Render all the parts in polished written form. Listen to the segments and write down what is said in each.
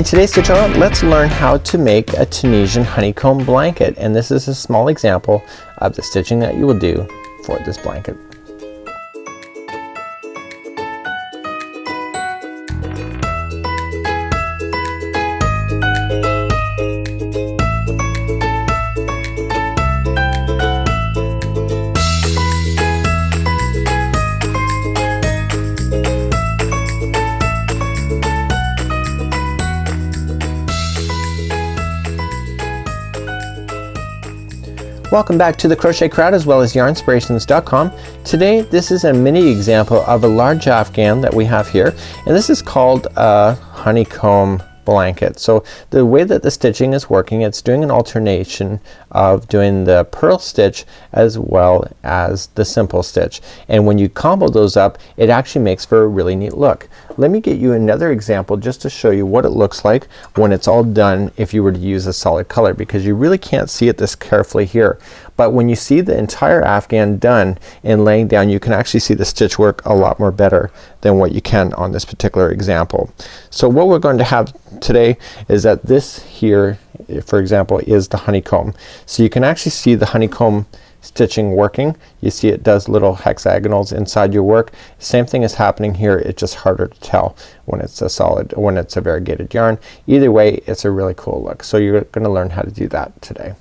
In today's tutorial, let's learn how to make a Tunisian honeycomb blanket, and this is a small example of the stitching that you will do for this blanket. Welcome back to the Crochet Crowd as well as Yarnspirations.com. Today this is a mini example of a large afghan that we have here, and this is called a honeycomb blanket. So the way that the stitching is working, it's doing an alternation of doing the purl stitch as well as the simple stitch, and when you combo those up it actually makes for a really neat look. Let me get you another example just to show you what it looks like when it's all done if you were to use a solid color, because you really can't see it this carefully here, but when you see the entire afghan done and laying down, you can actually see the stitch work a lot more better than what you can on this particular example. So what we're going to have today is that this here, for example, is the honeycomb. So you can actually see the honeycomb stitching working. You see it does little hexagonals inside your work. Same thing is happening here. It's just harder to tell when it's a solid, when it's a variegated yarn. Either way, it's a really cool look. So you're gonna learn how to do that today.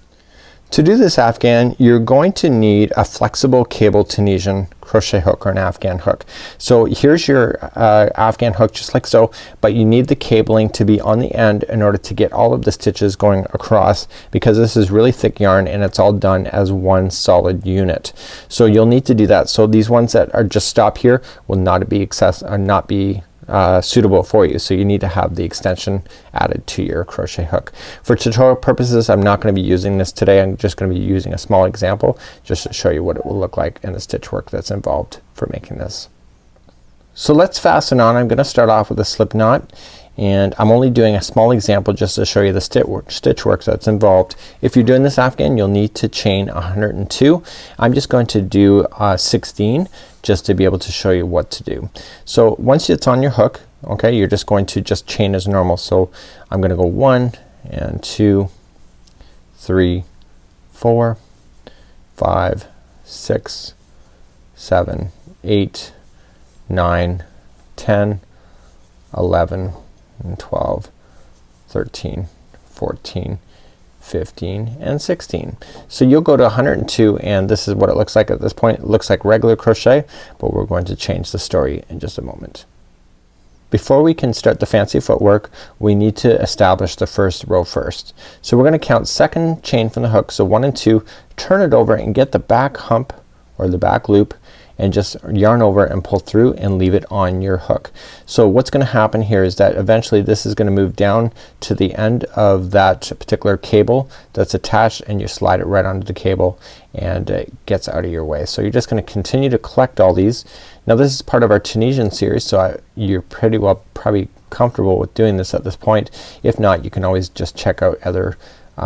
To do this afghan, you're going to need a flexible cable Tunisian crochet hook or an afghan hook. So here's your afghan hook just like so, but you need the cabling to be on the end in order to get all of the stitches going across, because this is really thick yarn and it's all done as one solid unit. So you'll need to do that. So these ones that are just stop here will not be suitable for you, so you need to have the extension added to your crochet hook. For tutorial purposes, I'm not going to be using this today. I'm just going to be using a small example just to show you what it will look like and the stitch work that's involved for making this. So let's fasten on. I'm going to start off with a slip knot, and I'm only doing a small example just to show you the stitch work that's involved. If you're doing this afghan, you'll need to chain 102. I'm just going to do 16 just to be able to show you what to do. So once it's on your hook, okay, you're just going to just chain as normal. So I'm gonna go 1 and 2, 3, 4, 5, 6, 7, 8, 9, 10, 11, and 12, 13, 14, 15, and 16. So you'll go to 102, and this is what it looks like at this point. It looks like regular crochet, but we're going to change the story in just a moment. Before we can start the fancy footwork, we need to establish the first row first. So we're gonna count second chain from the hook, so 1 and 2, turn it over and get the back hump or the back loop, and just yarn over and pull through and leave it on your hook. So what's gonna happen here is that eventually this is gonna move down to the end of that particular cable that's attached, and you slide it right onto the cable and it gets out of your way. So you're just gonna continue to collect all these. Now this is part of our Tunisian series, so you're pretty well probably comfortable with doing this at this point. If not, you can always just check out other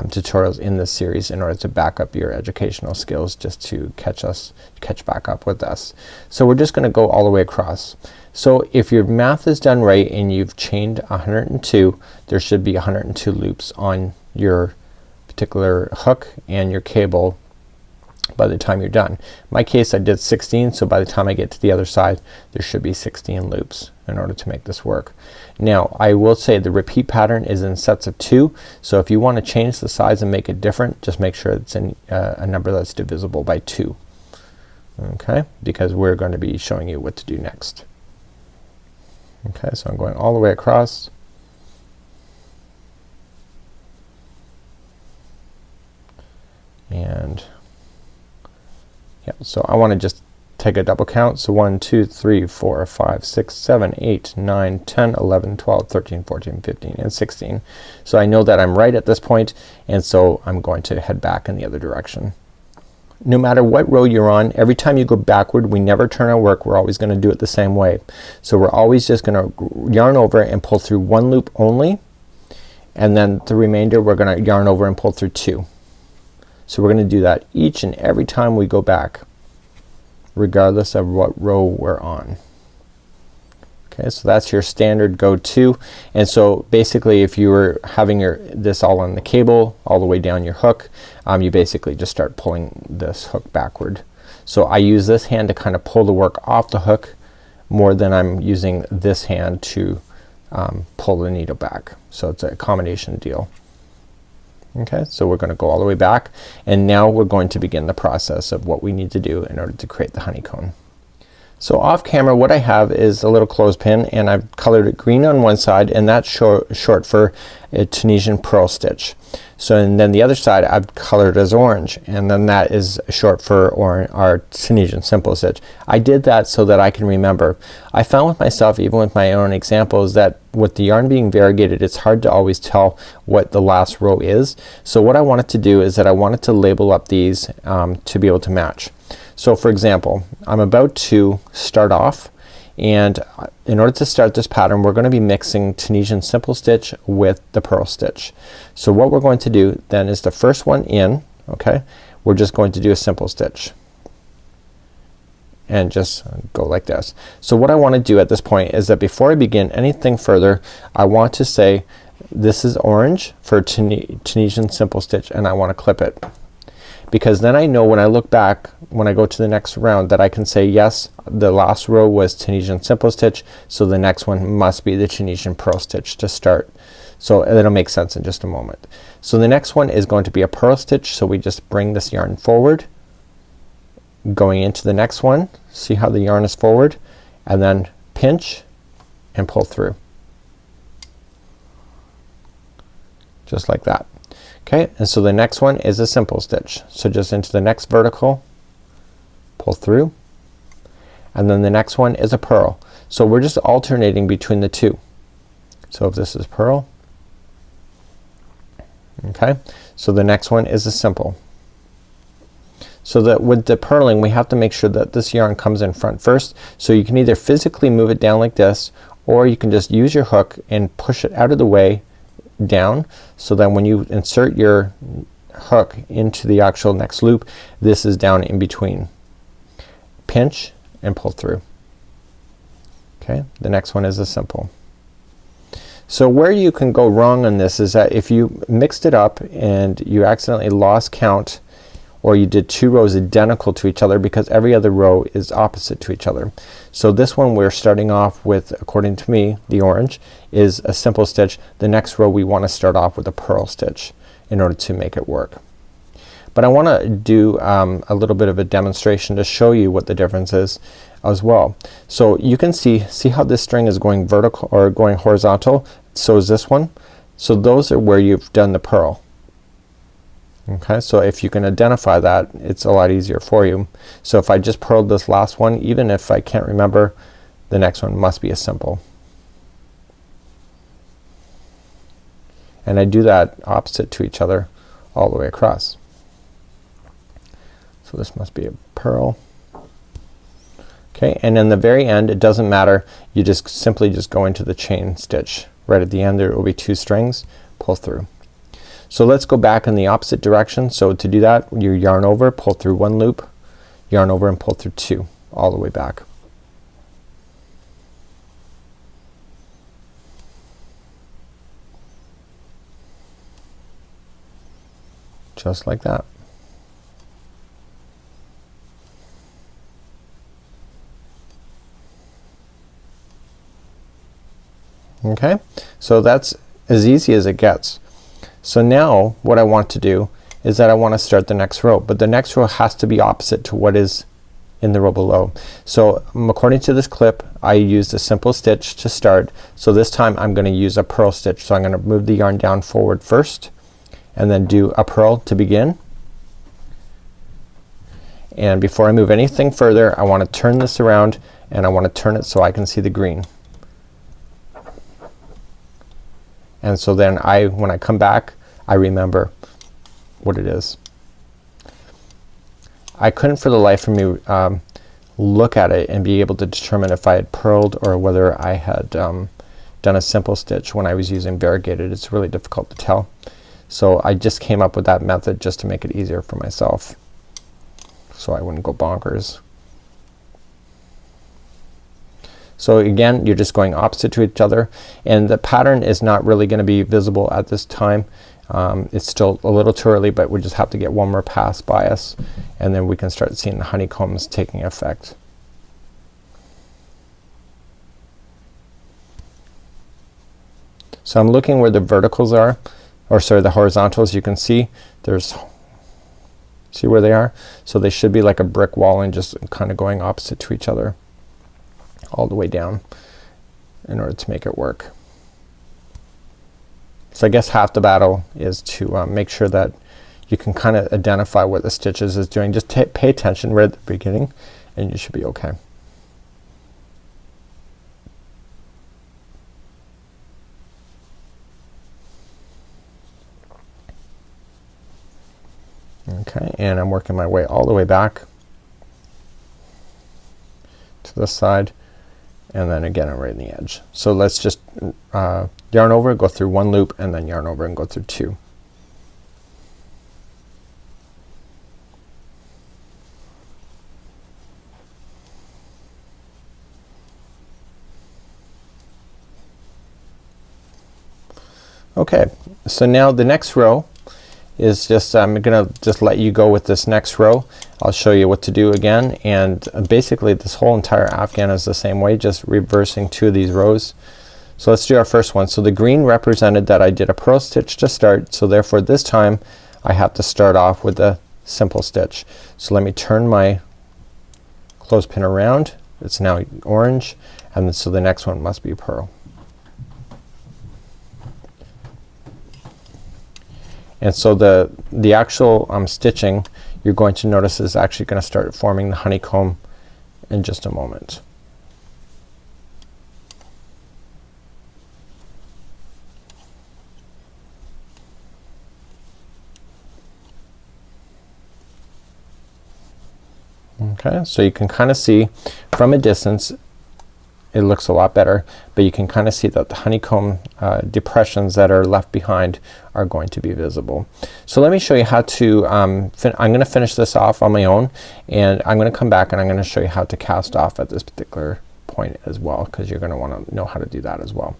tutorials in this series in order to back up your educational skills, just to catch back up with us. So we're just gonna go all the way across. So if your math is done right and you've chained 102, there should be 102 loops on your particular hook and your cable by the time you're done. In my case I did 16, so by the time I get to the other side there should be 16 loops in order to make this work. Now I will say the repeat pattern is in sets of 2, so if you want to change the size and make it different, just make sure it's in a number that's divisible by 2. Okay, because we're going to be showing you what to do next. Okay, so I'm going all the way across. And yeah, so I want to just take a double count. So 1, 2, 3, 4, 5, 6, 7, 8, 9, 10, 11, 12, 13, 14, 15, and 16. So I know that I'm right at this point, and so I'm going to head back in the other direction. No matter what row you're on, every time you go backward, we never turn our work. We're always gonna do it the same way. So we're always just gonna yarn over and pull through 1 loop only, and then the remainder we're gonna yarn over and pull through 2. So we're gonna do that each and every time we go back, regardless of what row we're on. Okay, so that's your standard go-to. And so basically if you were having this all on the cable all the way down your hook, you basically just start pulling this hook backward. So I use this hand to kind of pull the work off the hook more than I'm using this hand to pull the needle back. So it's a combination deal. Okay, so we're gonna go all the way back, and now we're going to begin the process of what we need to do in order to create the honeycomb. So off camera what I have is a little clothespin, and I've colored it green on one side, and that's short for a Tunisian pearl stitch. So and then the other side I've colored as orange, and then that is short for our Tunisian simple stitch. I did that so that I can remember. I found with myself, even with my own examples, that with the yarn being variegated it's hard to always tell what the last row is. So what I wanted to do is that I wanted to label up these to be able to match. So for example, I'm about to start off, and in order to start this pattern we're gonna be mixing Tunisian simple stitch with the pearl stitch. So what we're going to do then is the first one in, okay, we're just going to do a simple stitch and just go like this. So what I want to do at this point is that before I begin anything further, I want to say this is orange for Tunisian simple stitch, and I want to clip it, because then I know when I look back when I go to the next round that I can say yes, the last row was Tunisian simple stitch, so the next one must be the Tunisian pearl stitch to start. So it'll make sense in just a moment. So the next one is going to be a pearl stitch, so we just bring this yarn forward going into the next one. See how the yarn is forward, and then pinch and pull through just like that. Okay, and so the next one is a simple stitch. So just into the next vertical, pull through, and then the next one is a pearl. So we're just alternating between the two. So if this is pearl, okay, so the next one is a simple. So that with the purling we have to make sure that this yarn comes in front first. So you can either physically move it down like this, or you can just use your hook and push it out of the way down, so that when you insert your hook into the actual next loop, this is down in between. Pinch and pull through. Okay, the next one is a simple. So where you can go wrong on this is that if you mixed it up and you accidentally lost count, or you did two rows identical to each other, because every other row is opposite to each other. So this one we're starting off with, according to me, the orange is a simple stitch. The next row we want to start off with a pearl stitch in order to make it work. But I want to do a little bit of a demonstration to show you what the difference is as well. So you can see how this string is going vertical or going horizontal. So is this one. So those are where you've done the pearl. Okay, so if you can identify that, it's a lot easier for you. So if I just purled this last one, even if I can't remember, the next one must be a simple. And I do that opposite to each other all the way across. So this must be a pearl. Okay, and in the very end it doesn't matter, you just simply just go into the chain stitch. Right at the end there will be two strings, pull through. So let's go back in the opposite direction. So to do that, you yarn over, pull through one loop, yarn over and pull through two all the way back. Just like that. Okay, so that's as easy as it gets. So now what I want to do is that I want to start the next row, but the next row has to be opposite to what is in the row below. So according to this clip I used a simple stitch to start, so this time I'm gonna use a pearl stitch. So I'm gonna move the yarn down forward first and then do a pearl to begin. And before I move anything further I want to turn this around, and I want to turn it so I can see the green. And so then when I come back I remember what it is. I couldn't for the life of me look at it and be able to determine if I had purled or whether I had done a simple stitch when I was using variegated. It's really difficult to tell. So I just came up with that method just to make it easier for myself, so I wouldn't go bonkers. So again, you're just going opposite to each other, and the pattern is not really gonna be visible at this time. It's still a little too early, but we just have to get one more pass by us, and then we can start seeing the honeycombs taking effect. So I'm looking where the verticals are, or sorry, the horizontals. You can see there's, see where they are? So they should be like a brick wall and just kind of going opposite to each other all the way down in order to make it work. So I guess half the battle is to make sure that you can kind of identify what the stitches is doing. Just pay attention right at the beginning and you should be okay. Okay, and I'm working my way all the way back to this side, and then again I'm right in the edge. So let's just yarn over, go through one loop, and then yarn over and go through two. Okay, so now the next row is just, I'm gonna just let you go with this next row. I'll show you what to do again, and basically this whole entire afghan is the same way, just reversing two of these rows. So let's do our first one. So the green represented that I did a purl stitch to start, so therefore this time I have to start off with a simple stitch. So let me turn my clothespin around. It's now orange, and so the next one must be purl. And so the actual stitching you're going to notice is actually gonna start forming the honeycomb in just a moment. Okay, so you can kind of see from a distance it looks a lot better, but you can kind of see that the honeycomb depressions that are left behind are going to be visible. So let me show you how to I'm gonna finish this off on my own, and I'm gonna come back and I'm gonna show you how to cast off at this particular point as well, because you're gonna want to know how to do that as well.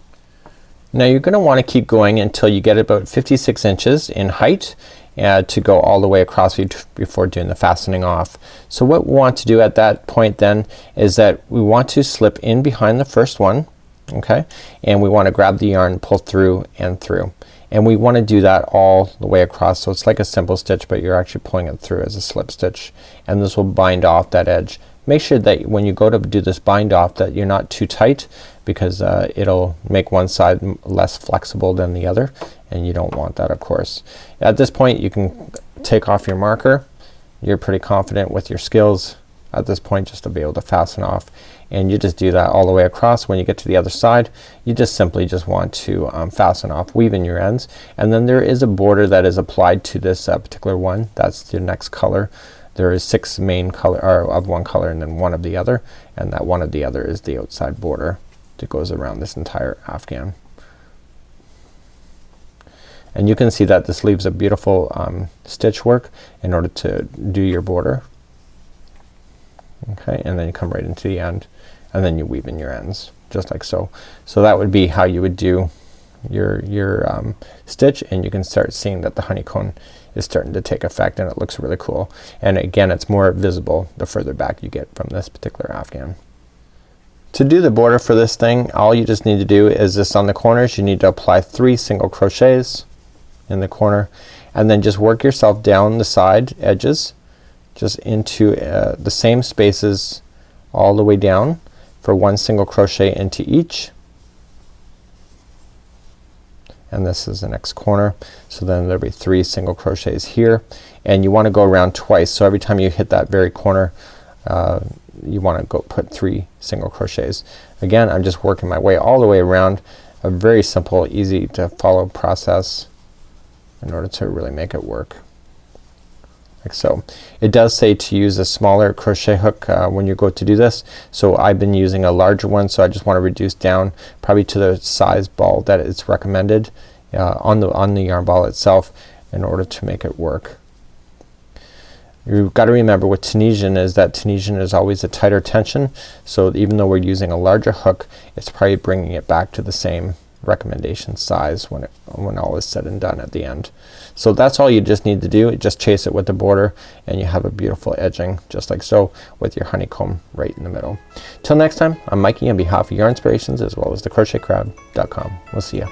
Now you're gonna want to keep going until you get about 56 inches in height to go all the way across before doing the fastening off. So what we want to do at that point then is that we want to slip in behind the first one, okay, and we want to grab the yarn, pull through and through, and we want to do that all the way across. So it's like a simple stitch, but you're actually pulling it through as a slip stitch, and this will bind off that edge. Make sure that when you go to do this bind off that you're not too tight, because it'll make one side less flexible than the other, and you don't want that, of course. At this point you can take off your marker. You're pretty confident with your skills at this point just to be able to fasten off, and you just do that all the way across. When you get to the other side you just simply just want to fasten off, weave in your ends, and then there is a border that is applied to this particular one. That's the next color. There is 6 main color of one color and then one of the other, and that one of the other is the outside border that goes around this entire afghan. And you can see that this leaves a beautiful stitch work in order to do your border. Okay, and then you come right into the end and then you weave in your ends just like so. So that would be how you would do your stitch, and you can start seeing that the honeycomb is starting to take effect and it looks really cool. And again it's more visible the further back you get from this particular afghan. To do the border for this thing, all you just need to do is this on the corners you need to apply 3 single crochets in the corner, and then just work yourself down the side edges just into the same spaces all the way down for 1 single crochet into each, and this is the next corner. So then there'll be 3 single crochets here, and you want to go around twice. So every time you hit that very corner you want to go put 3 single crochets. Again I'm just working my way all the way around. A very simple, easy to follow process in order to really make it work like so. It does say to use a smaller crochet hook when you go to do this, so I've been using a larger one, so I just want to reduce down probably to the size ball that it's recommended on the yarn ball itself in order to make it work. You've got to remember with Tunisian is that Tunisian is always a tighter tension, so even though we're using a larger hook, it's probably bringing it back to the same recommendation size when all is said and done at the end. So that's all you just need to do. Just chase it with the border and you have a beautiful edging just like so with your honeycomb right in the middle. Till next time, I'm Mikey on behalf of Yarnspirations as well as the crochetcrowd.com. We'll see ya.